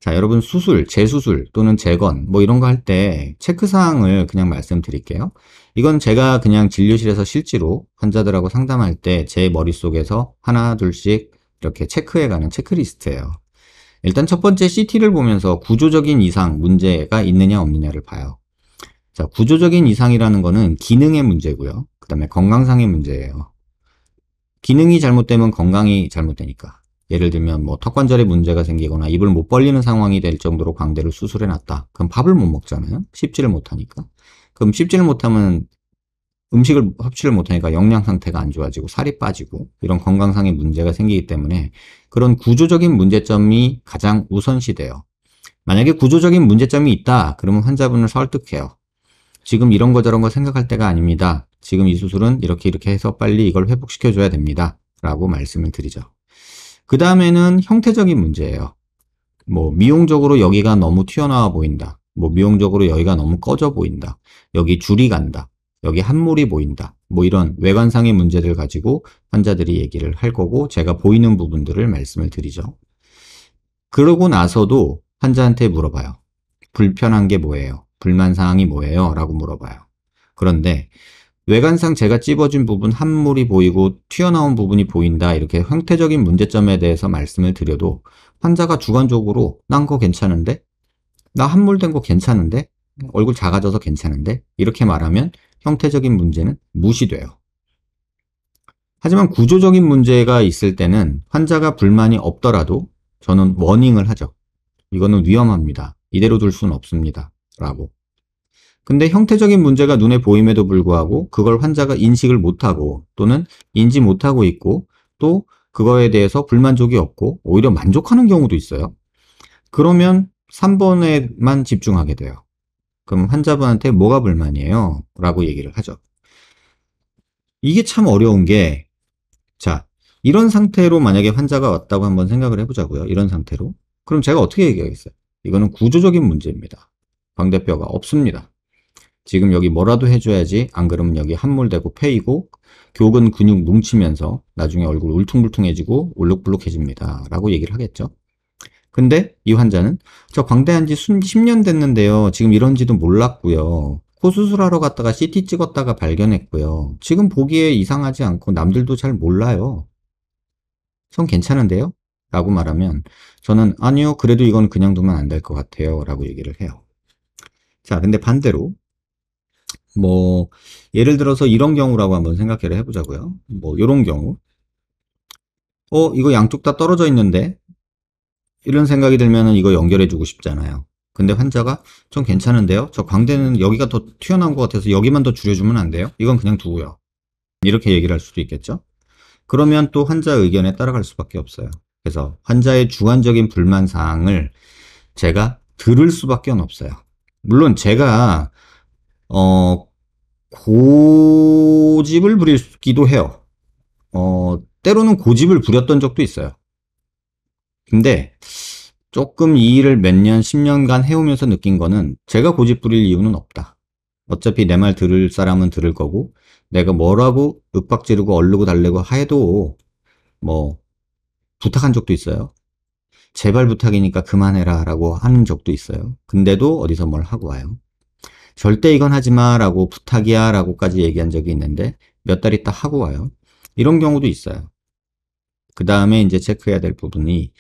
자, 여러분 수술, 재수술 또는 재건 뭐 이런 거 할 때 체크사항을 그냥 말씀드릴게요. 이건 제가 그냥 진료실에서 실제로 환자들하고 상담할 때 제 머릿속에서 하나 둘씩 이렇게 체크해가는 체크리스트예요. 일단 첫 번째 CT를 보면서 구조적인 이상 문제가 있느냐 없느냐를 봐요. 자, 구조적인 이상이라는 거는 기능의 문제고요. 그 다음에 건강상의 문제예요. 기능이 잘못되면 건강이 잘못되니까. 예를 들면 뭐 턱관절에 문제가 생기거나 입을 못 벌리는 상황이 될 정도로 광대를 수술해 놨다. 그럼 밥을 못 먹잖아요. 씹지를 못하니까. 그럼 씹지를 못하면 음식을 섭취를 못하니까 영양 상태가 안 좋아지고 살이 빠지고 이런 건강상의 문제가 생기기 때문에 그런 구조적인 문제점이 가장 우선시돼요. 만약에 구조적인 문제점이 있다 그러면 환자분을 설득해요. 지금 이런 거 저런 거 생각할 때가 아닙니다. 지금 이 수술은 이렇게 이렇게 해서 빨리 이걸 회복시켜 줘야 됩니다 라고 말씀을 드리죠. 그 다음에는 형태적인 문제예요. 뭐 미용적으로 여기가 너무 튀어나와 보인다. 뭐 미용적으로 여기가 너무 꺼져 보인다. 여기 줄이 간다. 여기 함몰이 보인다. 뭐 이런 외관상의 문제들 가지고 환자들이 얘기를 할 거고 제가 보이는 부분들을 말씀을 드리죠. 그러고 나서도 환자한테 물어봐요. 불편한 게 뭐예요? 불만사항이 뭐예요? 라고 물어봐요. 그런데 외관상 제가 찝어진 부분 함몰이 보이고 튀어나온 부분이 보인다 이렇게 형태적인 문제점에 대해서 말씀을 드려도 환자가 주관적으로 난 거 괜찮은데? 나 함몰된 거 괜찮은데? 얼굴 작아져서 괜찮은데? 이렇게 말하면 형태적인 문제는 무시돼요. 하지만 구조적인 문제가 있을 때는 환자가 불만이 없더라도 저는 워닝을 하죠. 이거는 위험합니다. 이대로 둘 수는 없습니다. 라고. 근데 형태적인 문제가 눈에 보임에도 불구하고 그걸 환자가 인식을 못하고 또는 인지 못하고 있고 또 그거에 대해서 불만족이 없고 오히려 만족하는 경우도 있어요. 그러면 3번에만 집중하게 돼요. 그럼 환자분한테 뭐가 불만이에요? 라고 얘기를 하죠. 이게 참 어려운 게, 자, 이런 상태로 만약에 환자가 왔다고 한번 생각을 해보자고요. 이런 상태로. 그럼 제가 어떻게 얘기하겠어요? 이거는 구조적인 문제입니다. 광대뼈가 없습니다. 지금 여기 뭐라도 해줘야지 안 그러면 여기 함몰되고 패이고 교근 근육 뭉치면서 나중에 얼굴 울퉁불퉁해지고 울룩불룩해집니다. 라고 얘기를 하겠죠. 근데 이 환자는 저 광대한 지 10년 됐는데요. 지금 이런지도 몰랐고요. 코 수술하러 갔다가 CT 찍었다가 발견했고요. 지금 보기에 이상하지 않고 남들도 잘 몰라요. 전 괜찮은데요? 라고 말하면 저는 아니요. 그래도 이건 그냥 두면 안 될 것 같아요. 라고 얘기를 해요. 자, 근데 반대로 뭐 예를 들어서 이런 경우라고 한번 생각을 해보자고요. 뭐 이런 경우 이거 양쪽 다 떨어져 있는데 이런 생각이 들면은 이거 연결해주고 싶잖아요. 근데 환자가 좀 괜찮은데요? 저 광대는 여기가 더 튀어나온 것 같아서 여기만 더 줄여주면 안 돼요? 이건 그냥 두고요. 이렇게 얘기를 할 수도 있겠죠? 그러면 또 환자 의견에 따라갈 수밖에 없어요. 그래서 환자의 주관적인 불만 사항을 제가 들을 수밖에 없어요. 물론 제가 고집을 부리기도 해요. 때로는 고집을 부렸던 적도 있어요. 근데 조금 이 일을 몇 년, 10년간 해오면서 느낀 거는 제가 고집 부릴 이유는 없다. 어차피 내 말 들을 사람은 들을 거고 내가 뭐라고 윽박 지르고 얼르고 달래고 해도 뭐 부탁한 적도 있어요. 제발 부탁이니까 그만해라 라고 하는 적도 있어요. 근데도 어디서 뭘 하고 와요. 절대 이건 하지마 라고 부탁이야 라고까지 얘기한 적이 있는데 몇 달 있다 하고 와요. 이런 경우도 있어요. 그 다음에 이제 체크해야 될 부분이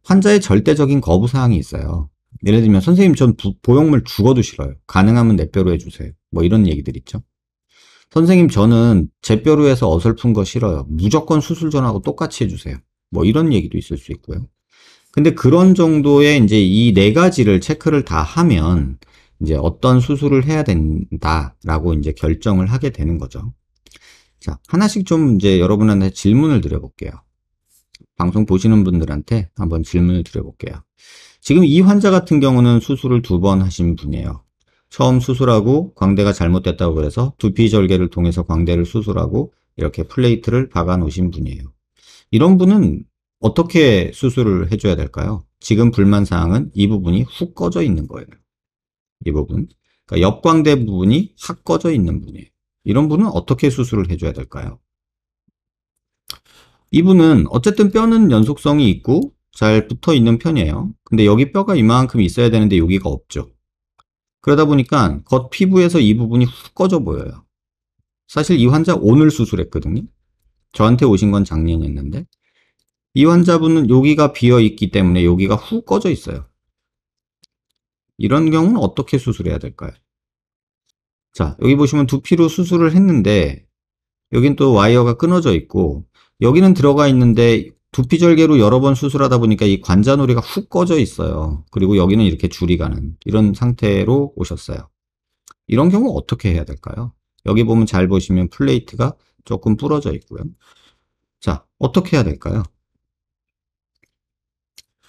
환자의 절대적인 거부사항이 있어요. 예를 들면 선생님 전 보형물 죽어도 싫어요. 가능하면 내 뼈로 해주세요. 뭐 이런 얘기들 있죠. 선생님 저는 제 뼈로 해서 어설픈 거 싫어요. 무조건 수술 전하고 똑같이 해주세요. 뭐 이런 얘기도 있을 수 있고요. 근데 그런 정도의 이제 이 네 가지를 체크를 다 하면 이제 어떤 수술을 해야 된다라고 이제 결정을 하게 되는 거죠. 자, 하나씩 좀 이제 여러분한테 질문을 드려볼게요. 방송 보시는 분들한테 한번 질문을 드려볼게요. 지금 이 환자 같은 경우는 수술을 2번 하신 분이에요. 처음 수술하고 광대가 잘못됐다고 그래서 두피 절개를 통해서 광대를 수술하고 이렇게 플레이트를 박아 놓으신 분이에요. 이런 분은 어떻게 수술을 해줘야 될까요? 지금 불만사항은 이 부분이 훅 꺼져 있는 거예요. 이 부분. 그러니까 옆광대 부분이 확 꺼져 있는 분이에요. 이런 분은 어떻게 수술을 해줘야 될까요? 이분은 어쨌든 뼈는 연속성이 있고 잘 붙어 있는 편이에요. 근데 여기 뼈가 이만큼 있어야 되는데 여기가 없죠. 그러다 보니까 겉 피부에서 이 부분이 훅 꺼져 보여요. 사실 이 환자 오늘 수술했거든요. 저한테 오신 건 작년이었는데 이 환자분은 여기가 비어 있기 때문에 여기가 훅 꺼져 있어요. 이런 경우는 어떻게 수술해야 될까요? 자, 여기 보시면 두피로 수술을 했는데 여긴 또 와이어가 끊어져 있고 여기는 들어가 있는데 두피 절개로 여러 번 수술하다 보니까 이 관자놀이가 훅 꺼져 있어요. 그리고 여기는 이렇게 줄이 가는 이런 상태로 오셨어요. 이런 경우 어떻게 해야 될까요? 여기 보면 잘 보시면 플레이트가 조금 부러져 있고요. 자, 어떻게 해야 될까요?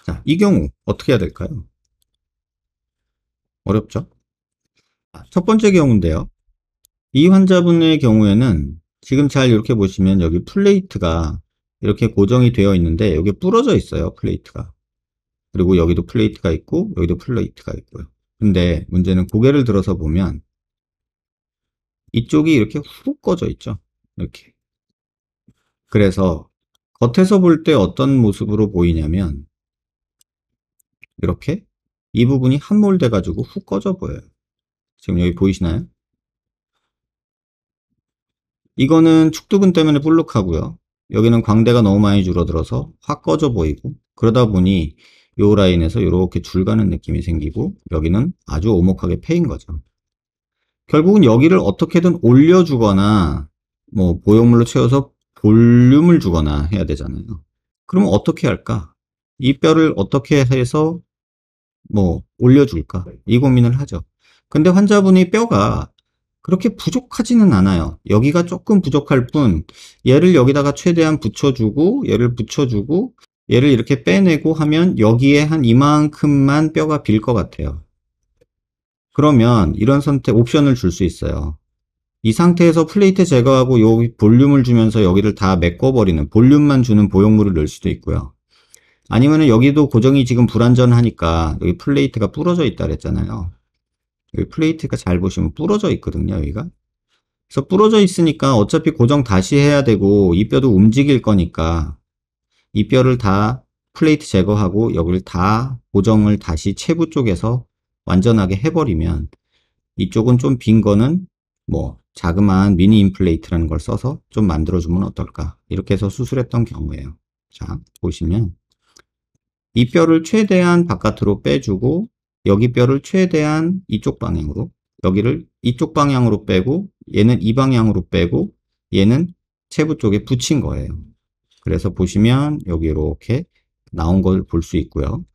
자, 이 경우 어떻게 해야 될까요? 어렵죠? 첫 번째 경우인데요. 이 환자분의 경우에는 지금 잘 이렇게 보시면 여기 플레이트가 이렇게 고정이 되어 있는데 여기 부러져 있어요. 플레이트가. 그리고 여기도 플레이트가 있고 여기도 플레이트가 있고요. 근데 문제는 고개를 들어서 보면 이쪽이 이렇게 훅 꺼져 있죠. 이렇게. 그래서 겉에서 볼 때 어떤 모습으로 보이냐면 이렇게 이 부분이 함몰돼 가지고 훅 꺼져 보여요. 지금 여기 보이시나요? 이거는 축두근 때문에 볼록하고요. 여기는 광대가 너무 많이 줄어들어서 확 꺼져 보이고 그러다 보니 요 라인에서 이렇게 줄 가는 느낌이 생기고 여기는 아주 오목하게 패인 거죠. 결국은 여기를 어떻게든 올려주거나 뭐 보형물로 채워서 볼륨을 주거나 해야 되잖아요. 그러면 어떻게 할까? 이 뼈를 어떻게 해서 뭐 올려줄까? 이 고민을 하죠. 근데 환자분이 뼈가 그렇게 부족하지는 않아요. 여기가 조금 부족할 뿐 얘를 여기다가 최대한 붙여주고 얘를 붙여주고 얘를 이렇게 빼내고 하면 여기에 한 이만큼만 뼈가 빌 것 같아요. 그러면 이런 선택 옵션을 줄 수 있어요. 이 상태에서 플레이트 제거하고 여기 볼륨을 주면서 여기를 다 메꿔버리는 볼륨만 주는 보형물을 넣을 수도 있고요. 아니면은 여기도 고정이 지금 불안전하니까 여기 플레이트가 부러져 있다 그랬잖아요. 여기 플레이트가 잘 보시면 부러져 있거든요, 여기가. 그래서 부러져 있으니까 어차피 고정 다시 해야 되고 이 뼈도 움직일 거니까 이 뼈를 다 플레이트 제거하고 여기를 다 고정을 다시 체부 쪽에서 완전하게 해버리면 이쪽은 좀 빈 거는 뭐 자그마한 미니 임플레이트라는 걸 써서 좀 만들어주면 어떨까 이렇게 해서 수술했던 경우예요. 자, 보시면 이 뼈를 최대한 바깥으로 빼주고 여기 뼈를 최대한 이쪽 방향으로 여기를 이쪽 방향으로 빼고 얘는 이 방향으로 빼고 얘는 체부 쪽에 붙인 거예요. 그래서 보시면 여기 이렇게 나온 걸 볼 수 있고요.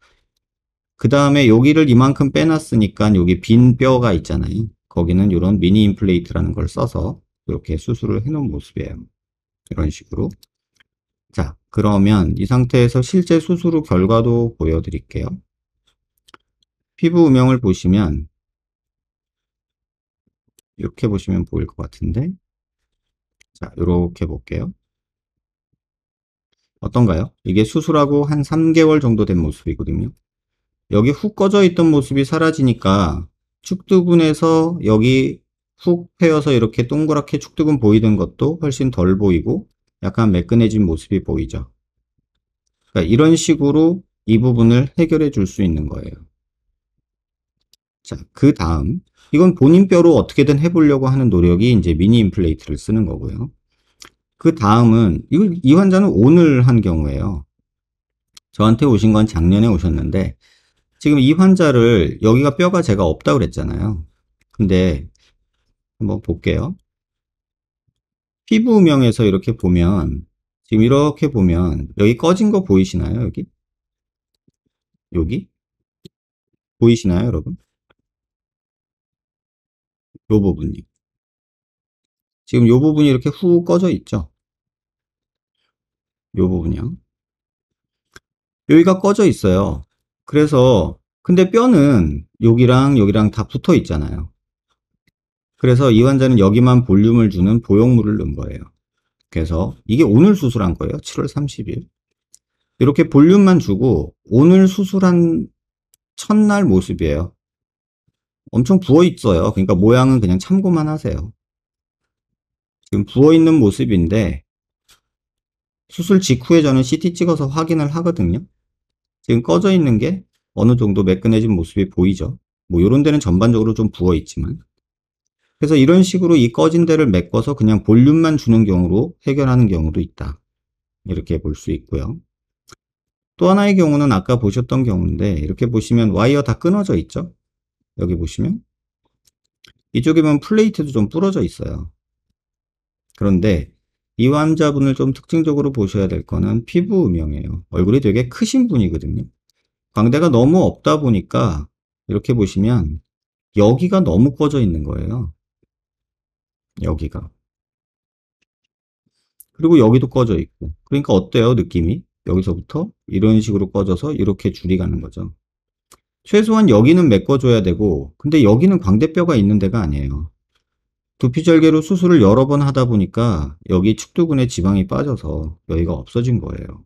그 다음에 여기를 이만큼 빼놨으니까 여기 빈 뼈가 있잖아요. 거기는 이런 미니 임플레이트라는 걸 써서 이렇게 수술을 해 놓은 모습이에요. 이런 식으로. 자, 그러면 이 상태에서 실제 수술 후 결과도 보여드릴게요. 피부 음영을 보시면 이렇게 보시면 보일 것 같은데 자, 이렇게 볼게요. 어떤가요? 이게 수술하고 한 3개월 정도 된 모습이거든요. 여기 훅 꺼져 있던 모습이 사라지니까 축두근에서 여기 훅 패여서 이렇게 동그랗게 축두근 보이던 것도 훨씬 덜 보이고 약간 매끈해진 모습이 보이죠. 그러니까 이런 식으로 이 부분을 해결해 줄 수 있는 거예요. 자, 그 다음 이건 본인 뼈로 어떻게든 해보려고 하는 노력이 이제 미니 임플레이트를 쓰는 거고요. 그 다음은 이 환자는 오늘 한 경우예요. 저한테 오신 건 작년에 오셨는데 지금 이 환자를 여기가 뼈가 제가 없다 그랬잖아요. 근데 한번 볼게요. 피부 음영에서 이렇게 보면 지금 이렇게 보면 여기 꺼진 거 보이시나요? 여기 보이시나요, 여러분? 요 부분이 지금 요 부분이 이렇게 후 꺼져 있죠. 요 부분이요. 여기가 꺼져 있어요. 그래서 근데 뼈는 여기랑 여기랑 다 붙어 있잖아요. 그래서 이 환자는 여기만 볼륨을 주는 보형물을 넣은 거예요. 그래서 이게 오늘 수술한 거예요. 7월 30일. 이렇게 볼륨만 주고 오늘 수술한 첫날 모습이에요. 엄청 부어 있어요. 그러니까 모양은 그냥 참고만 하세요. 지금 부어 있는 모습인데 수술 직후에 저는 CT 찍어서 확인을 하거든요. 지금 꺼져 있는 게 어느 정도 매끈해진 모습이 보이죠. 뭐 요런 데는 전반적으로 좀 부어 있지만. 그래서 이런 식으로 이 꺼진 데를 메꿔서 그냥 볼륨만 주는 경우로 해결하는 경우도 있다. 이렇게 볼 수 있고요. 또 하나의 경우는 아까 보셨던 경우인데, 이렇게 보시면 와이어 다 끊어져 있죠. 여기 보시면 이쪽에 보면 플레이트도 좀 부러져 있어요. 그런데 이 환자분을 좀 특징적으로 보셔야 될 거는 피부 음영이에요. 얼굴이 되게 크신 분이거든요. 광대가 너무 없다 보니까 이렇게 보시면 여기가 너무 꺼져 있는 거예요. 여기가. 그리고 여기도 꺼져 있고. 그러니까 어때요, 느낌이? 여기서부터 이런 식으로 꺼져서 이렇게 줄이 가는 거죠. 최소한 여기는 메꿔줘야 되고, 근데 여기는 광대뼈가 있는 데가 아니에요. 두피절개로 수술을 여러 번 하다 보니까 여기 측두근에 지방이 빠져서 여기가 없어진 거예요.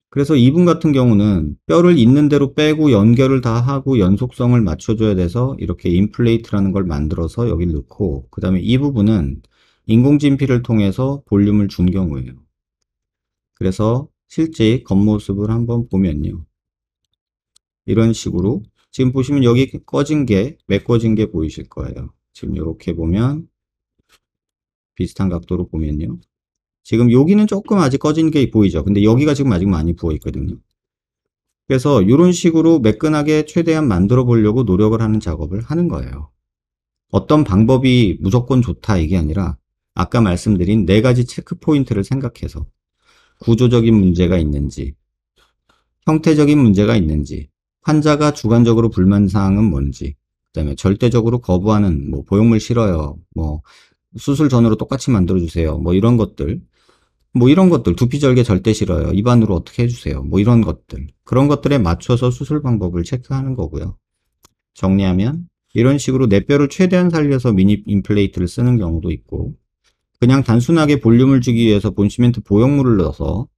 그래서 이분 같은 경우는 뼈를 있는 대로 빼고 연결을 다 하고 연속성을 맞춰줘야 돼서 이렇게 임플레이트라는 걸 만들어서 여기 넣고, 그 다음에 이 부분은 인공진피를 통해서 볼륨을 준 경우예요. 그래서 실제 겉모습을 한번 보면요. 이런 식으로 지금 보시면 여기 꺼진 게, 메꿔진 게 보이실 거예요. 지금 이렇게 보면 비슷한 각도로 보면요. 지금 여기는 조금 아직 꺼진 게 보이죠. 근데 여기가 지금 아직 많이 부어 있거든요. 그래서 이런 식으로 매끈하게 최대한 만들어 보려고 노력을 하는 작업을 하는 거예요. 어떤 방법이 무조건 좋다 이게 아니라 아까 말씀드린 네 가지 체크 포인트를 생각해서 구조적인 문제가 있는지, 형태적인 문제가 있는지, 환자가 주관적으로 불만사항은 뭔지, 그 다음에 절대적으로 거부하는, 뭐, 보형물 싫어요, 뭐, 수술 전으로 똑같이 만들어주세요, 뭐, 이런 것들, 두피절개 절대 싫어요, 입안으로 어떻게 해주세요, 뭐, 이런 것들. 그런 것들에 맞춰서 수술 방법을 체크하는 거고요. 정리하면, 이런 식으로 내 뼈를 최대한 살려서 미니 임플레이트를 쓰는 경우도 있고, 그냥 단순하게 볼륨을 주기 위해서 본시멘트 보형물을 넣어서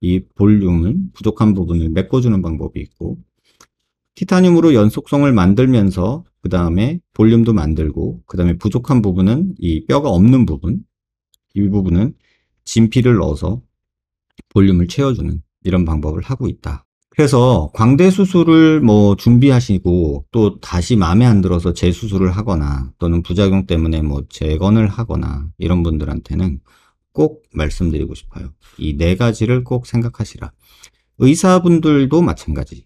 이 볼륨을 부족한 부분을 메꿔주는 방법이 있고, 티타늄으로 연속성을 만들면서 그 다음에 볼륨도 만들고, 그 다음에 부족한 부분은 이 뼈가 없는 부분, 이 부분은 진피를 넣어서 볼륨을 채워주는 이런 방법을 하고 있다. 그래서 광대 수술을 뭐 준비하시고 또 다시 마음에 안 들어서 재수술을 하거나 또는 부작용 때문에 뭐 재건을 하거나 이런 분들한테는 꼭 말씀드리고 싶어요. 이 네 가지를 꼭 생각하시라. 의사분들도 마찬가지.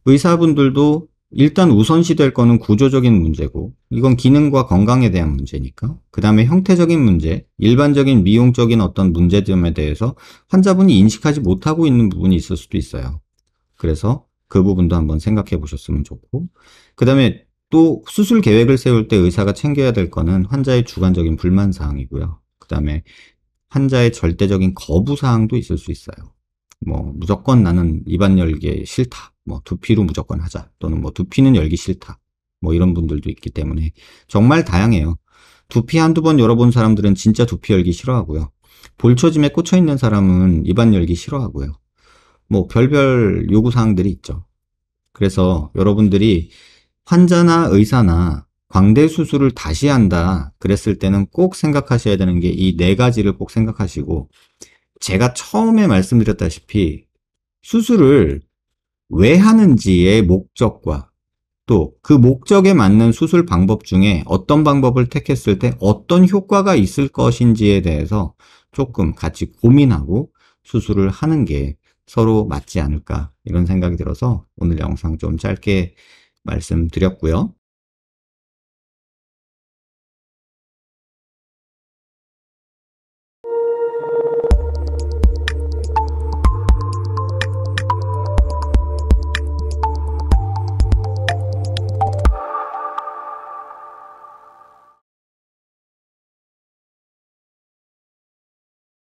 의사분들도 일단 우선시 될 거는 구조적인 문제고, 이건 기능과 건강에 대한 문제니까. 그 다음에 형태적인 문제, 일반적인 미용적인 어떤 문제점에 대해서 환자분이 인식하지 못하고 있는 부분이 있을 수도 있어요. 그래서 그 부분도 한번 생각해 보셨으면 좋고, 그 다음에 또 수술 계획을 세울 때 의사가 챙겨야 될 거는 환자의 주관적인 불만 사항이고요. 그 다음에 환자의 절대적인 거부 사항도 있을 수 있어요. 뭐 무조건 나는 입안 열기 싫다, 뭐 두피로 무조건 하자, 또는 뭐 두피는 열기 싫다, 뭐 이런 분들도 있기 때문에 정말 다양해요. 두피 한두 번 열어본 사람들은 진짜 두피 열기 싫어하고요. 볼초짐에 꽂혀 있는 사람은 입안 열기 싫어하고요. 뭐 별별 요구사항들이 있죠. 그래서 여러분들이 환자나 의사나 광대 수술을 다시 한다 그랬을 때는 꼭 생각하셔야 되는 게 이 네 가지를 꼭 생각하시고, 제가 처음에 말씀드렸다시피 수술을 왜 하는지의 목적과 또 그 목적에 맞는 수술 방법 중에 어떤 방법을 택했을 때 어떤 효과가 있을 것인지에 대해서 조금 같이 고민하고 수술을 하는 게 서로 맞지 않을까 이런 생각이 들어서 오늘 영상 좀 짧게 말씀드렸고요.